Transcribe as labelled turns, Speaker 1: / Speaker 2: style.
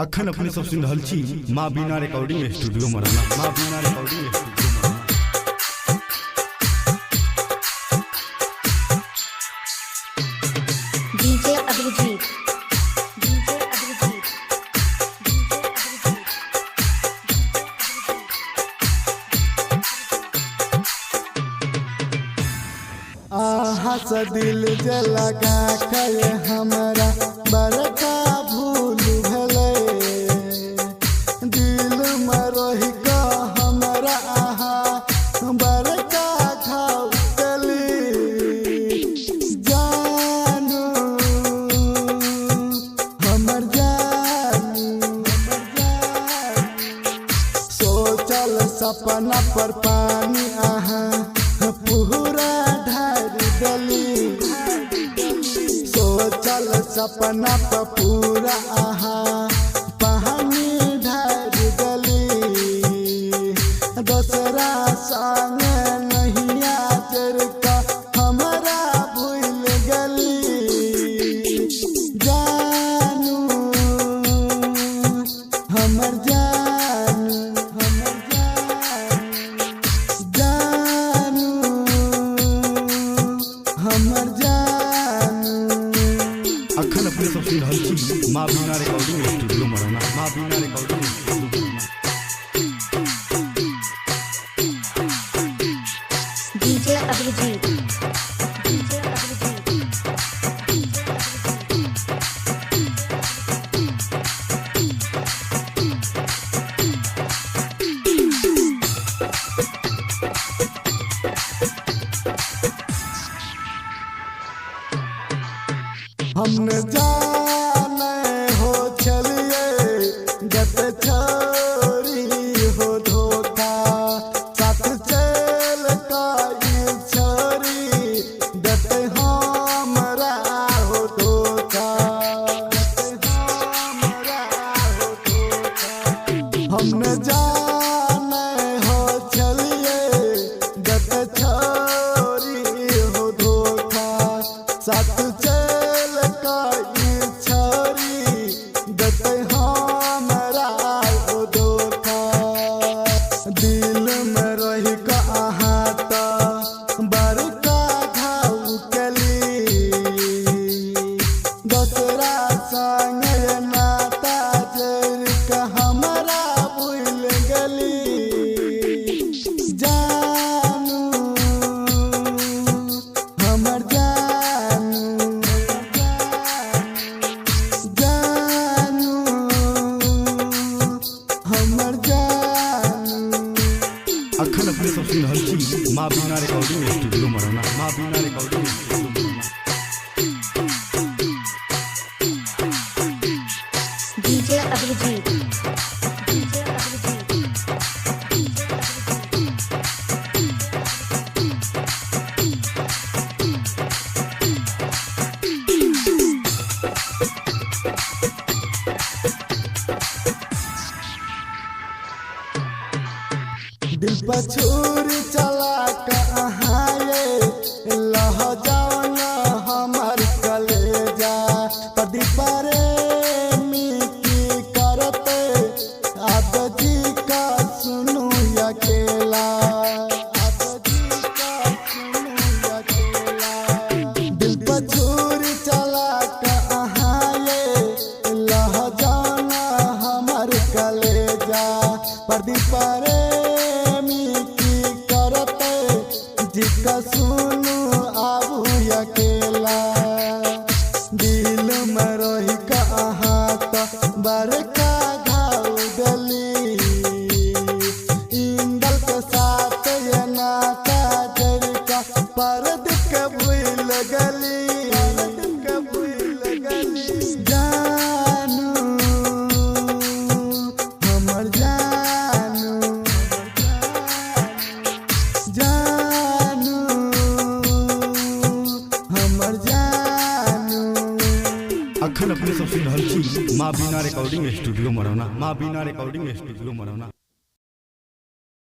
Speaker 1: अखन अपने सब सुन रहल छी माँ बीना रिकॉर्डिंग स्टूडियो मराना। माँ बीना रिकॉर्डिंग स्टूडियो मराना।
Speaker 2: डीजे अभिजीत
Speaker 3: आहा से दिल जलगा के हमरा बड़का भूल भले दिल में रही का हमरा आहा बड़का घाव कली जानू हमर जानू सोचल सपना पर पानी आहा पूरा सोचल सपना पर पूरा आहा पानी ढार गली दूसरा संग नहीं आचर का हमारा भूल गली जानू हमर जानू हमर जानू
Speaker 1: अखन अपने सब सुन रहल छी माँ बीना रिकॉर्डिंग स्टूडियो मराना। माँ बीना रिकॉर्डिंग स्टूडियो मराना।
Speaker 2: डीजे अभिजीत
Speaker 3: हमने जाने हो चलिए जब छोरी हो धोखा साथ चल का ये छोरी जब हमरा हो धोखा हमने जाने हो चलिए जब छोरी हो धोखा साथ दिल में रही कहा बड़का घाव कली दूसरा संग नाता जर का हमारा भूल गली जानू हमर जानू हमर
Speaker 1: अखन अपने सब सुन रहल छी माँ बीना रिकॉर्डिंग स्टूडियो मराना। माँ बीना रिकॉर्डिंग स्टूडियो मराना।
Speaker 2: डीजे अभिजीत
Speaker 3: दिल पर छुरी चला कहाए लह जाओ न हमार कलेजा कदी प्रेमी की करते अब जी का सुनू अकेला दिल पर छुरी चला कहाए लह जाओ न हमार कलेजा परदी जिका सुनू आबू अकेला दिल में रही कहा बड़का घाव गली इंदल के साथ ये नाता जर का परद के भूल गली जानू हमर जानू
Speaker 1: अखन अपने सब सुन रहल छी माँ बीना रिकॉर्डिंग स्टूडियो मराना। माँ बीना रिकॉर्डिंग स्टूडियो मराना।